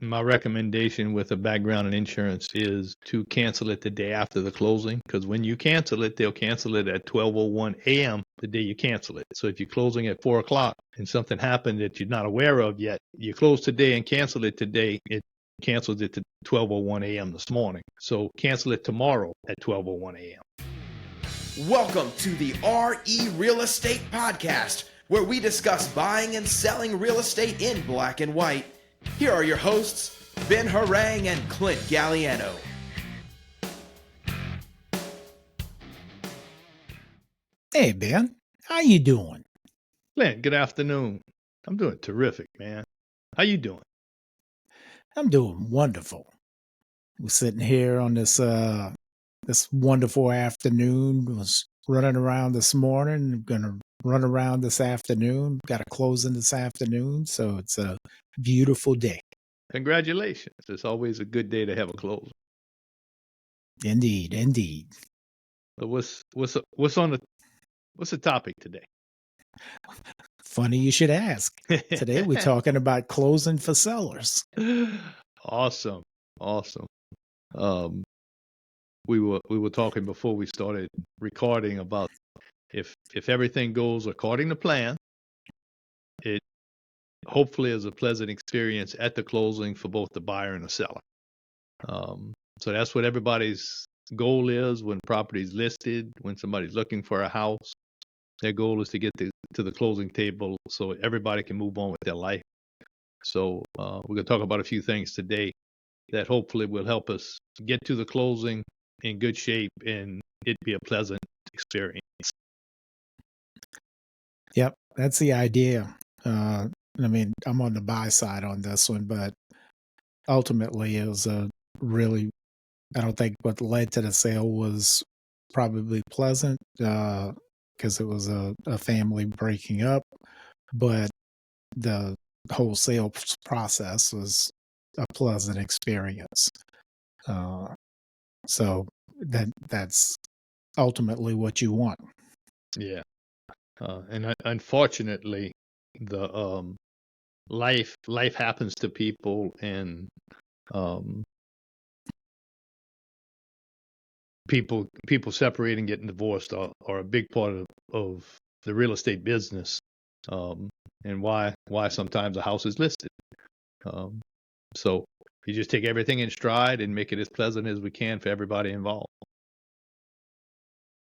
My recommendation with a background in insurance is to cancel it the day after the closing, because when you cancel it, they'll cancel it at 12:01 a.m. the day you cancel it. So if you're closing at 4 o'clock and something happened that you're not aware of yet, you close today and cancel it today, it cancels it to 12:01 a.m. this morning. So cancel it tomorrow at 12:01 a.m. Welcome to the RE Real Estate Podcast, where we discuss buying and selling real estate in black and white. Here are your hosts, Ben Harang and Clint Galliano. Hey, Ben. How you doing? Clint, good afternoon. I'm doing terrific, man. How you doing? I'm doing wonderful. We're sitting here on this wonderful afternoon. Was running around this morning. Gonna run around this afternoon. Got a closing this afternoon, so it's a beautiful day. Congratulations. It's always a good day to have a closing. Indeed, indeed. So what's the topic today? Funny you should ask. Today we're talking about closing for sellers. Awesome. We were talking before we started recording about if everything goes according to plan, it hopefully is a pleasant experience at the closing for both the buyer and the seller. So that's what everybody's goal is when property's listed, when somebody's looking for a house. Their goal is to get to the closing table so everybody can move on with their life. So we're going to talk about a few things today that hopefully will help us get to the closing in good shape and it be a pleasant experience. Yep, that's the idea. I'm on the buy side on this one, but ultimately it was I don't think what led to the sale was probably pleasant because it was a family breaking up, but the whole sales process was a pleasant experience. So that's ultimately what you want. Yeah. And unfortunately, the life happens to people, and people separating, getting divorced are a big part of the real estate business, and why sometimes a house is listed. So you just take everything in stride and make it as pleasant as we can for everybody involved.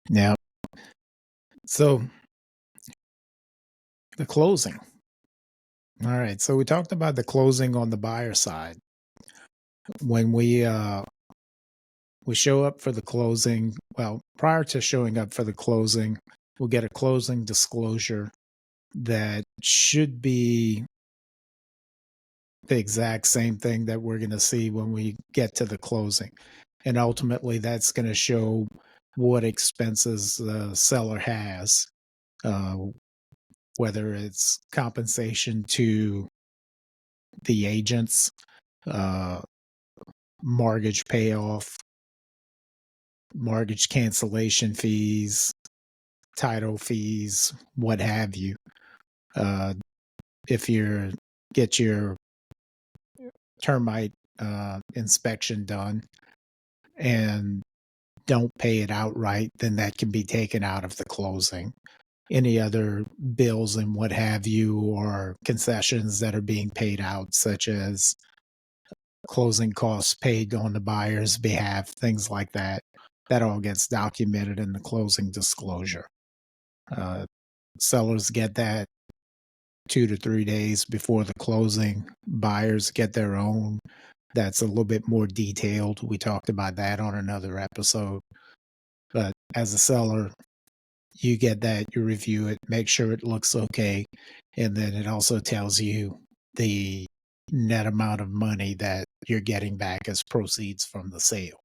Yeah. So the closing. All right. So we talked about the closing on the buyer side. When we show up for the closing, well, prior to showing up for the closing, we'll get a closing disclosure that should be the exact same thing that we're going to see when we get to the closing. And ultimately, that's going to show what expenses the seller has, whether it's compensation to the agents, mortgage payoff, mortgage cancellation fees, title fees, what have you. If you get your termite inspection done and don't pay it outright, then that can be taken out of the closing. Any other bills and what have you, or concessions that are being paid out, such as closing costs paid on the buyer's behalf, things like that, that all gets documented in the closing disclosure. Sellers get that 2 to 3 days before the closing. Buyers get their own. That's a little bit more detailed. We talked about that on another episode. But as a seller, you get that, you review it, make sure it looks okay. And then it also tells you the net amount of money that you're getting back as proceeds from the sale.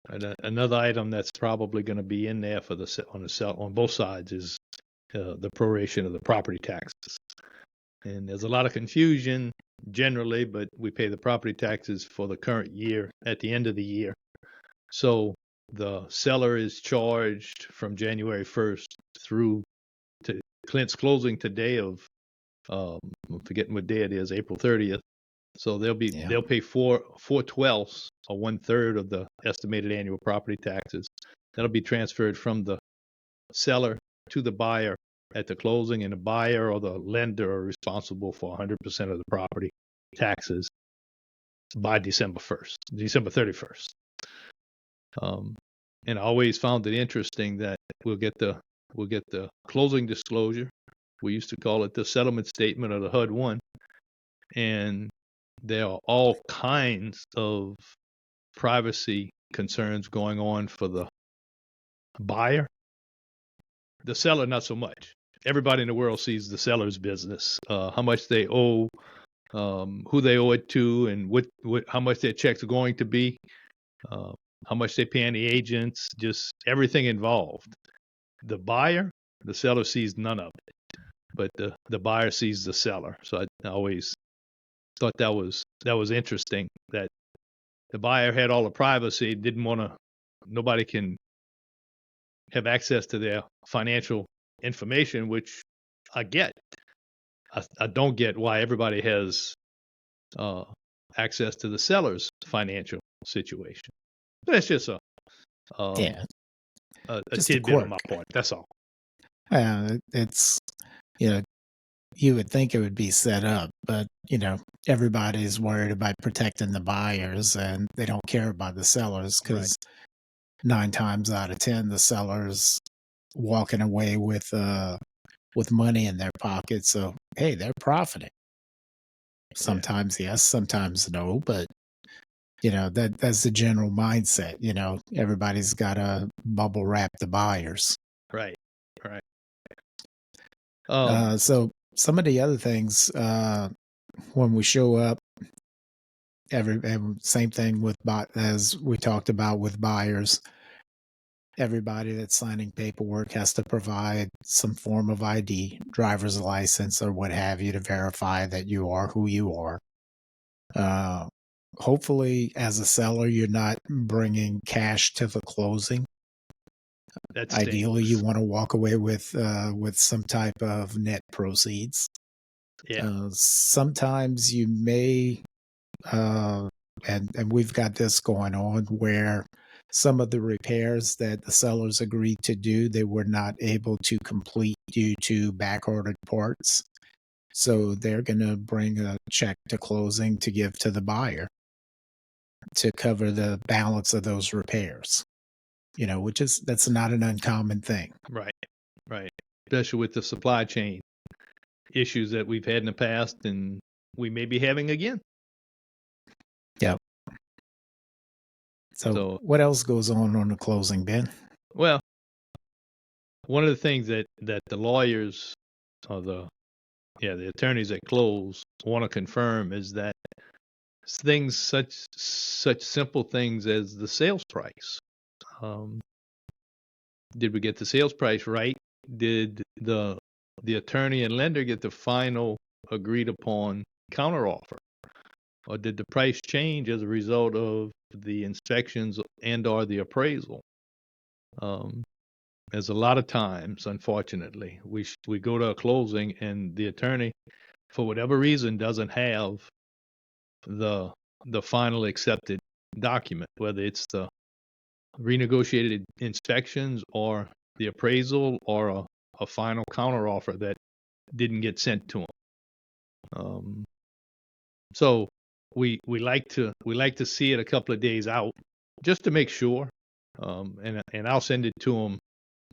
And another item that's probably going to be in there for on both sides is the proration of the property taxes. And there's a lot of confusion generally, but we pay the property taxes for the current year at the end of the year. So the seller is charged from January 1st through to Clint's closing today of, I'm forgetting what day it is, April 30th. So Yeah. they'll pay 4/12 or 1/3 of the estimated annual property taxes. That'll be transferred from the seller to the buyer at the closing, and the buyer or the lender are responsible for 100% of the property taxes by December 31st. And I always found it interesting that we'll get the closing disclosure. We used to call it the settlement statement or the HUD-1, and there are all kinds of privacy concerns going on for the buyer. The seller, not so much. Everybody in the world sees the seller's business, how much they owe, who they owe it to, and how much their checks are going to be, how much they pay the agents, just everything involved. The buyer, the seller sees none of it, but the buyer sees the seller. So I always thought that was interesting, that the buyer had all the privacy, didn't want to, nobody can have access to their financial information, which I get. I don't get why everybody has access to the seller's financial situation. But that's just Yeah. a Just a tidbit on my quirk. part. That's all. It's, you know, you would think it would be set up, but, everybody's worried about protecting the buyers and they don't care about the sellers Right. because 9 times out of 10, the sellers walking away with money in their pocket. So, hey, they're profiting. Sometimes yes, sometimes no, but that's the general mindset. Everybody's got to bubble wrap the buyers. Right. Right. So some of the other things, when we show up, same thing with as we talked about with buyers. Everybody that's signing paperwork has to provide some form of ID, driver's license or what have you, to verify that you are who you are. Hopefully, as a seller, you're not bringing cash to the closing. That's Ideally, you want to walk away with some type of net proceeds. Yeah. Sometimes you may, and we've got this going on where some of the repairs that the sellers agreed to do, they were not able to complete due to back-ordered parts. So they're going to bring a check to closing to give to the buyer to cover the balance of those repairs, that's not an uncommon thing. Right. Right. Especially with the supply chain issues that we've had in the past and we may be having again. Yep. So what else goes on the closing, Ben? Well, one of the things that the lawyers or the attorneys at close want to confirm is that things such simple things as the sales price. Did we get the sales price right? Did the attorney and lender get the final agreed upon counteroffer? Or did the price change as a result of the inspections and or the appraisal? There's a lot of times, unfortunately, we go to a closing and the attorney, for whatever reason, doesn't have the final accepted document, whether it's the renegotiated inspections or the appraisal or a final counteroffer that didn't get sent to them. So we like to see it a couple of days out just to make sure, and I'll send it to them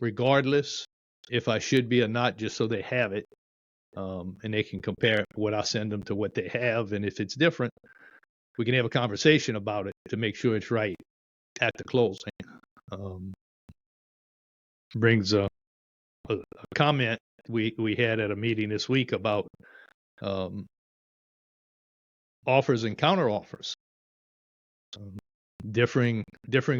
regardless if I should be or not, just so they have it, and they can compare what I send them to what they have, and if it's different, we can have a conversation about it to make sure it's right at the closing. Brings a comment we had at a meeting this week about offers and counteroffers. Differing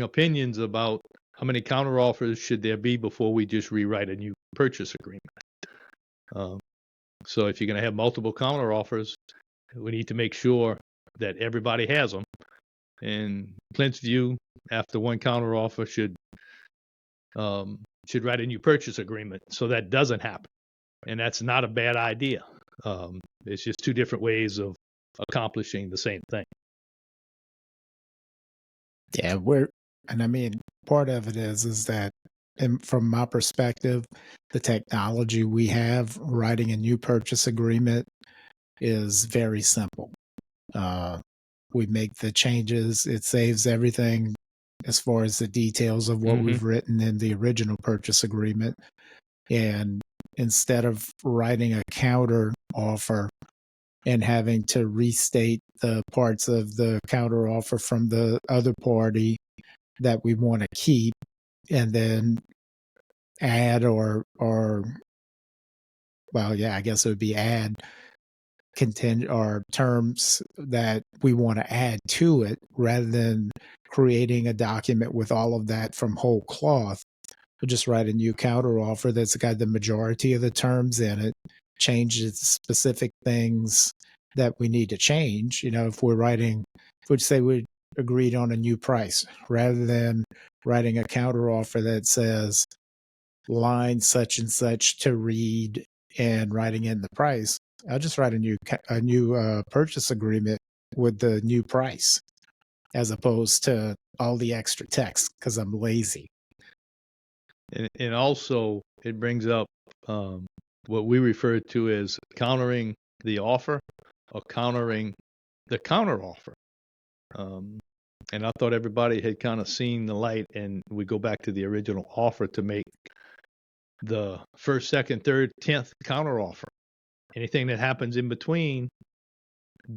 opinions about how many counteroffers should there be before we just rewrite a new purchase agreement. So if you're going to have multiple counteroffers, we need to make sure that everybody has them. In Clint's view, after one counteroffer should write a new purchase agreement so that doesn't happen. And that's not a bad idea. It's just two different ways of accomplishing the same thing. Yeah, and I mean, part of it is that, and from my perspective, the technology we have writing a new purchase agreement is very simple. We make the changes, it saves everything as far as the details of what we've written in the original purchase agreement. And instead of writing a counter offer and having to restate the parts of the counter offer from the other party that we want to keep, and then add or well, yeah, I guess it would be add content or terms that we want to add to it, rather than creating a document with all of that from whole cloth. We'll just write a new counter offer that's got the majority of the terms in it, change the specific things that we need to change. You know, if we'd say we agreed on a new price, rather than writing a counter offer that says line such and such to read and writing in the price, I'll just write a new purchase agreement with the new price, as opposed to all the extra text, because I'm lazy. And also, it brings up what we refer to as countering the offer or countering the counter offer. And I thought everybody had kind of seen the light, and we go back to the original offer to make the first, second, third, 10th counter offer. Anything that happens in between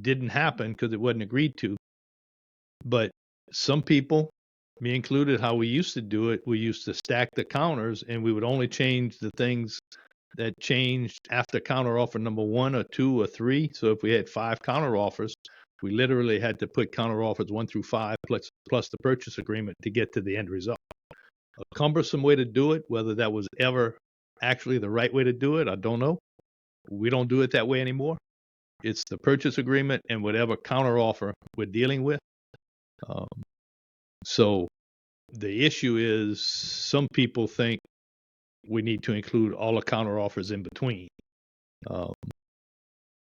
didn't happen because it wasn't agreed to. But some people, me included, how we used to do it, we used to stack the counters, and we would only change the things that changed after counter offer number 1 or 2 or 3. So if we had 5 counter offers, we literally had to put counter offers 1 through 5 plus the purchase agreement to get to the end result. A cumbersome way to do it, whether that was ever actually the right way to do it, I don't know. We don't do it that way anymore. It's the purchase agreement and whatever counter offer we're dealing with. So the issue is, some people think we need to include all the counter offers in between.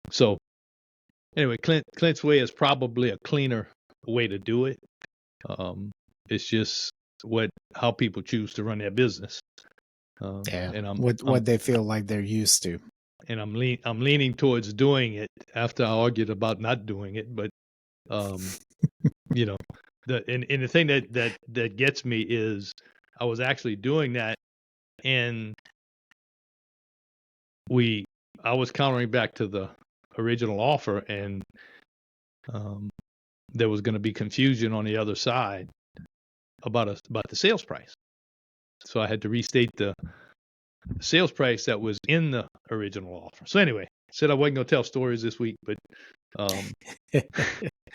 So anyway, Clint's way is probably a cleaner way to do it. It's just how people choose to run their business. And what they feel like they're used to. And I'm leaning towards doing it after I argued about not doing it. But you know, the thing that gets me is I was actually doing that, and I was countering back to the original offer, and there was going to be confusion on the other side about the sales price. So I had to restate the sales price that was in the original offer. So anyway, I said I wasn't going to tell stories this week, but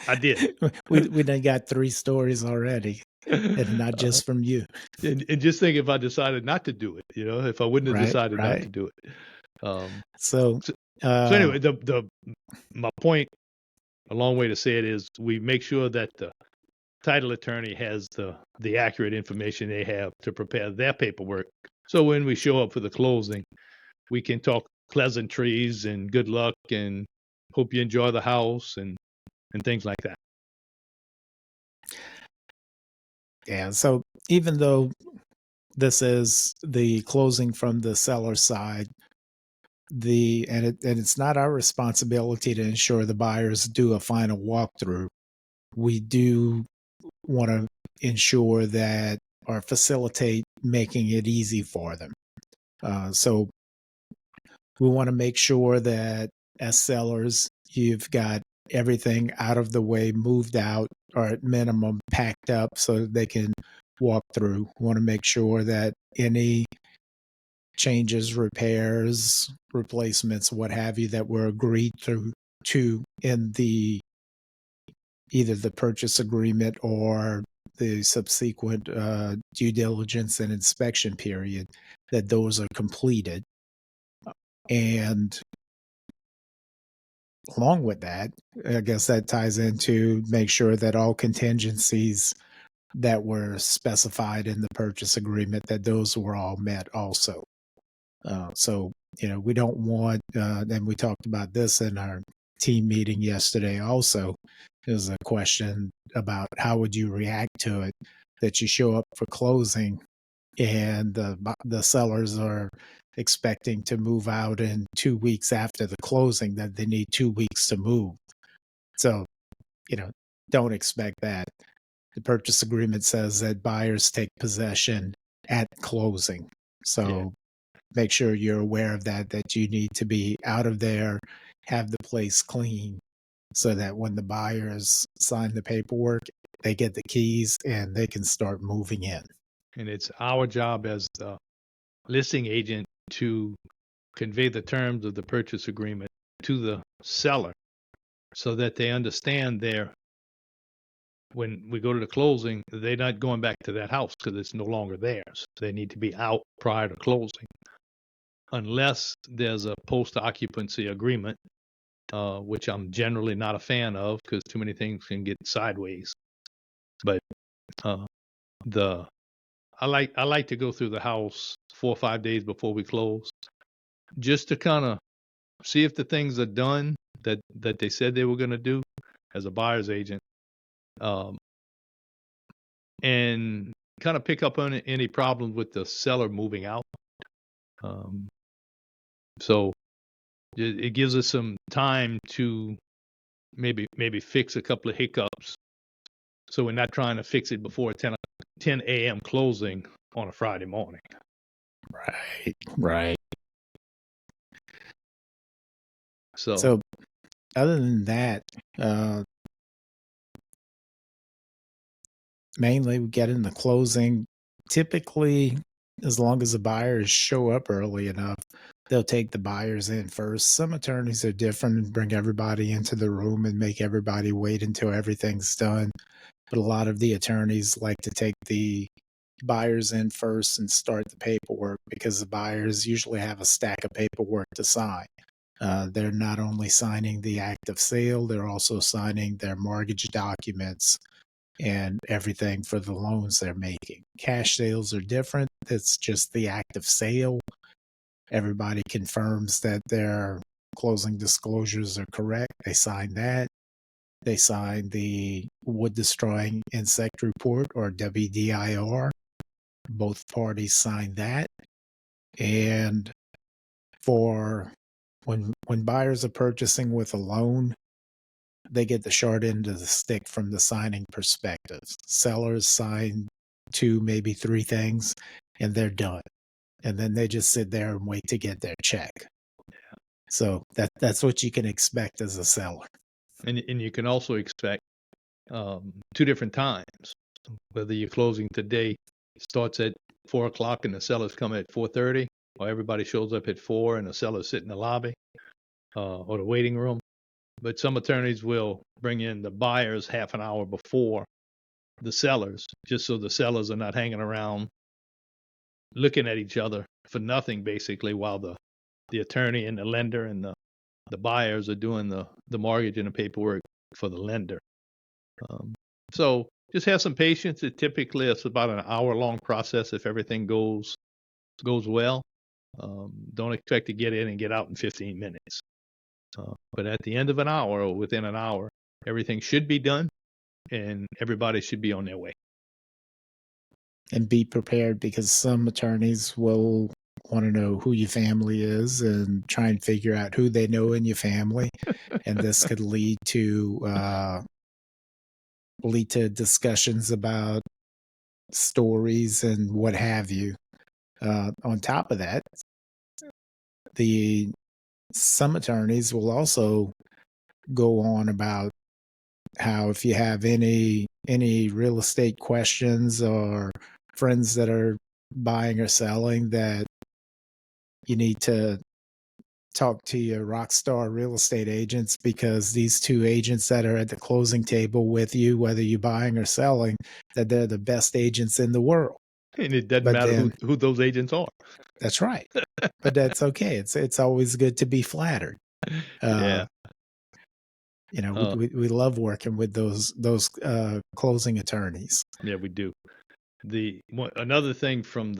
I did. We done got 3 stories already, and not just from you. And just think, if I decided not to do it, if I wouldn't have decided not to do it. So anyway, my point, a long way to say it, is we make sure that the title attorney has the accurate information they have to prepare their paperwork. So when we show up for the closing, we can talk pleasantries and good luck and hope you enjoy the house and things like that. Yeah. So even though this is the closing from the seller side, it's not our responsibility to ensure the buyers do a final walkthrough. We do want to ensure that, or facilitate making it easy for them. So we want to make sure that as sellers, you've got everything out of the way, moved out, or at minimum packed up so that they can walk through. We want to make sure that any changes, repairs, replacements, what have you, that were agreed to in either the purchase agreement or the subsequent due diligence and inspection period, that those are completed. And along with that, I guess that ties into make sure that all contingencies that were specified in the purchase agreement, that those were all met also. So, we don't want, and we talked about this in our team meeting yesterday also. There's a question about how would you react to it, that you show up for closing and the sellers are expecting to move out in 2 weeks after the closing, that they need 2 weeks to move. So, don't expect that. The purchase agreement says that buyers take possession at closing. So make sure you're aware of that you need to be out of there, have the place clean, so that when the buyers sign the paperwork, they get the keys and they can start moving in. And it's our job as the listing agent to convey the terms of the purchase agreement to the seller so that they understand when we go to the closing, they're not going back to that house because it's no longer theirs. They need to be out prior to closing. Unless there's a post-occupancy agreement, which I'm generally not a fan of because too many things can get sideways. But I like to go through the house 4 or 5 days before we close, just to kind of see if the things are done that they said they were going to do as a buyer's agent, and kind of pick up on any problems with the seller moving out. So it gives us some time to maybe fix a couple of hiccups, so we're not trying to fix it before 10 a.m. closing on a Friday morning. Right. So other than that, mainly we get in the closing. Typically, as long as the buyers show up early enough, they'll take the buyers in first. Some attorneys are different and bring everybody into the room and make everybody wait until everything's done. But a lot of the attorneys like to take the buyers in first and start the paperwork, because the buyers usually have a stack of paperwork to sign. They're not only signing the act of sale, they're also signing their mortgage documents and everything for the loans they're making. Cash sales are different. It's just the act of sale. Everybody confirms that their closing disclosures are correct. They sign that. They sign the wood destroying insect report, or WDIR. Both parties sign that. And for when buyers are purchasing with a loan, they get the short end of the stick from the signing perspective. Sellers sign 2, maybe 3 things, and they're done. And then they just sit there and wait to get their check. So that's what you can expect as a seller. And you can also expect 2 different times. Whether you're closing today starts at 4 o'clock and the sellers come at 4:30, or everybody shows up at 4 and the sellers sit in the lobby or the waiting room. But some attorneys will bring in the buyers half an hour before the sellers, just so the sellers are not hanging around looking at each other for nothing, basically, while the attorney and the lender and the buyers are doing the mortgage and the paperwork for the lender. So just have some patience. Typically it's about an hour-long process if everything goes well. Don't expect to get in and get out in 15 minutes. But at the end of an hour, or within an hour, everything should be done and everybody should be on their way. And be prepared, because some attorneys will want to know who your family is and try and figure out who they know in your family. And this could lead to discussions about stories and what have you. On top of that, some attorneys will also go on about how if you have any real estate questions or friends that are buying or selling, that you need to talk to your rock star real estate agents, because these 2 agents that are at the closing table with you, whether you're buying or selling, that they're the best agents in the world. And it doesn't matter who those agents are. That's right. But that's okay. It's always good to be flattered. Yeah. We love working with those closing attorneys. Yeah, we do. Another thing from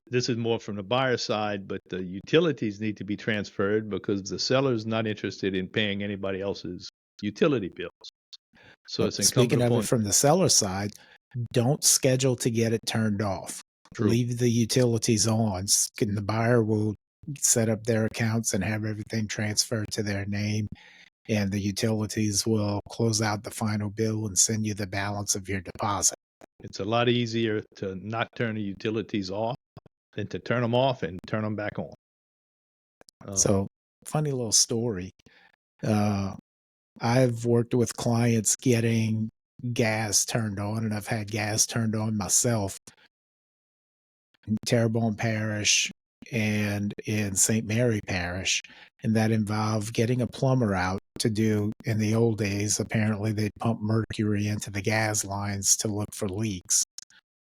this is more from the buyer side, but the utilities need to be transferred because the seller's not interested in paying anybody else's utility bills. So it's Speaking incumbent of it upon. from the seller side, don't schedule to get it turned off. True. Leave the utilities on. The buyer will set up their accounts and have everything transferred to their name, and the utilities will close out the final bill and send you the balance of your deposit. It's a lot easier to not turn the utilities off than to turn them off and turn them back on. So, funny little story. I've worked with clients getting gas turned on, and I've had gas turned on myself in Terrebonne Parish and in St. Mary Parish. And that involved getting a plumber out to do, in the old days, apparently they'd pump mercury into the gas lines to look for leaks.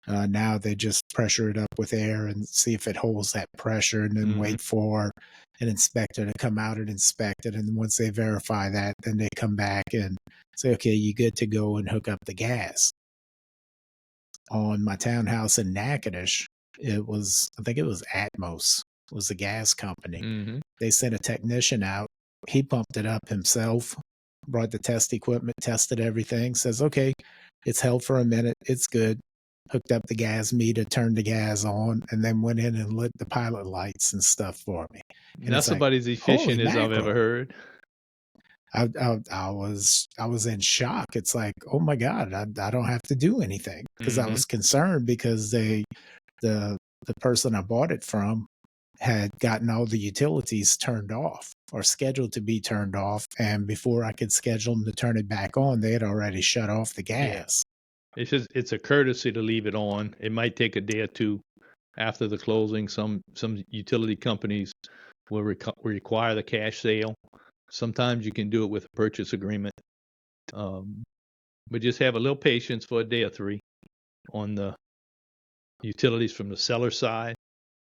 Now they just pressure it up with air and see if it holds that pressure, and then wait for an inspector to come out and inspect it. And once they verify that, then they come back and say, okay, you good to go and hook up the gas. On my townhouse in Natchitoches, I think it was Atmos, was the gas company. They sent a technician out. He pumped it up himself, brought the test equipment, tested everything, says, okay, it's held for a minute, it's good. Hooked up the gas meter, turned the gas on, and then went in and lit the pilot lights and stuff for me. And that's about as efficient as I've ever heard. I was in shock. It's like, oh my God, I don't have to do anything, because I was concerned because the person I bought it from had gotten all the utilities turned off or scheduled to be turned off, and before I could schedule them to turn it back on, they had already shut off the gas. It's a courtesy to leave it on. It might take a day or two after the closing. Some utility companies will require the cash sale. Sometimes you can do it with a purchase agreement. But just have a little patience for a day or three on the utilities from the seller side,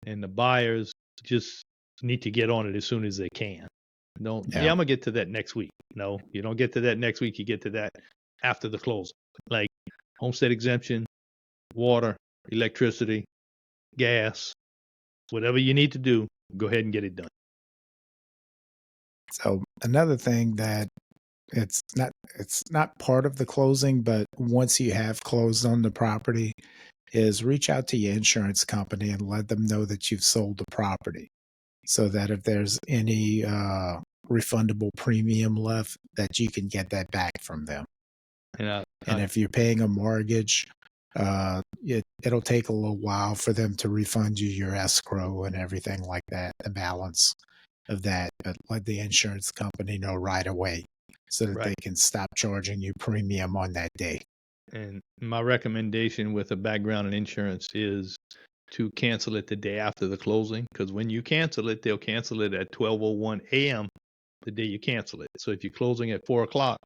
and the buyers just need to get on it as soon as they can. I'm gonna get to that next week. No, you don't get to that next week. You get to that after the closing. Like homestead exemption, water, electricity, gas, whatever you need to do, go ahead and get it done. So another thing that it's not part of the closing, but once you have closed on the property, is reach out to your insurance company and let them know that you've sold the property, so that if there's any refundable premium left, that you can get that back from them. And if you're paying a mortgage, it'll take a little while for them to refund you your escrow and everything like that, the balance of that. But let the insurance company know right away, so that they can stop charging you premium on that day. And my recommendation with a background in insurance is to cancel it the day after the closing, because when you cancel it, they'll cancel it at 12:01 a.m. the day you cancel it. So if you're closing at 4 o'clock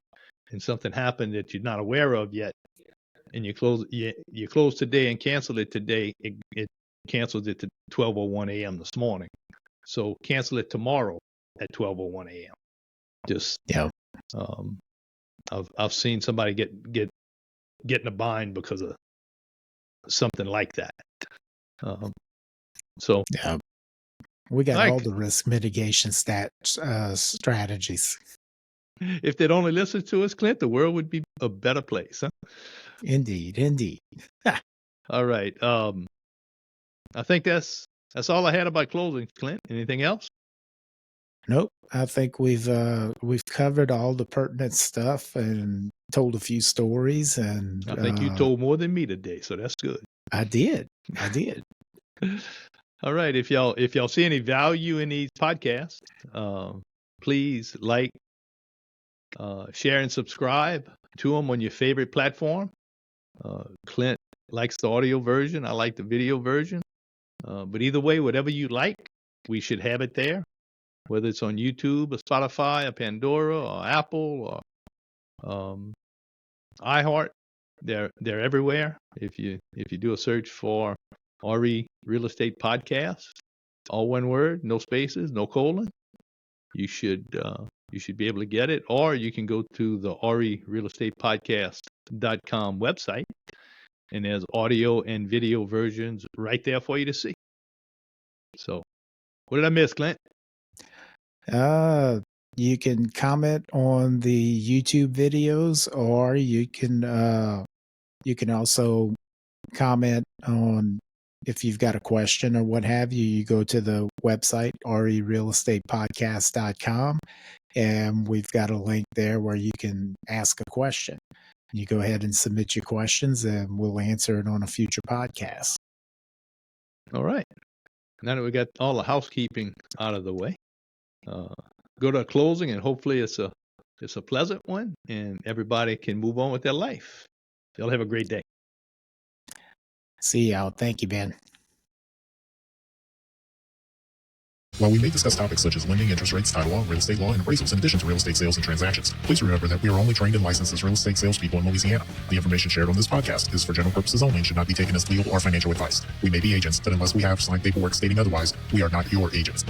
and something happened that you're not aware of yet, and you close today and cancel it today, it cancels it to 12:01 a.m. this morning. So cancel it tomorrow at 12:01 a.m. Just I've seen somebody get in a bind because of something like that. We got all the risk mitigation strategies. If they'd only listen to us, Clint, the world would be a better place, huh? Indeed. All right. I think that's all I had about closing, Clint. Anything else? Nope. I think we've covered all the pertinent stuff and told a few stories, and I think you told more than me today, so that's good. I did. All right. If y'all see any value in these podcasts, please like, share, and subscribe to them on your favorite platform. Clint likes the audio version. I like the video version. But either way, whatever you like, we should have it there. Whether it's on YouTube or Spotify or Pandora or Apple or iHeart, they're everywhere. If you do a search for RE Real Estate Podcast, all one word, no spaces, no colon, you should be able to get it. Or you can go to the realestatepodcast.com website, and there's audio and video versions right there for you to see. So, what did I miss, Clint? You can comment on the YouTube videos, or you can also comment on if you've got a question or what have you. You go to the website realestatepodcast.com, and we've got a link there where you can ask a question. You go ahead and submit your questions, and we'll answer it on a future podcast. All right. Now that we got all the housekeeping out of the way, go to a closing, and hopefully it's a pleasant one, and everybody can move on with their life. Y'all have a great day. See y'all. Thank you, Ben. While we may discuss topics such as lending, interest rates, title law, real estate law, and appraisals in addition to real estate sales and transactions, please remember that we are only trained and licensed as real estate salespeople in Louisiana. The information shared on this podcast is for general purposes only and should not be taken as legal or financial advice. We may be agents, but unless we have signed paperwork stating otherwise, we are not your agents.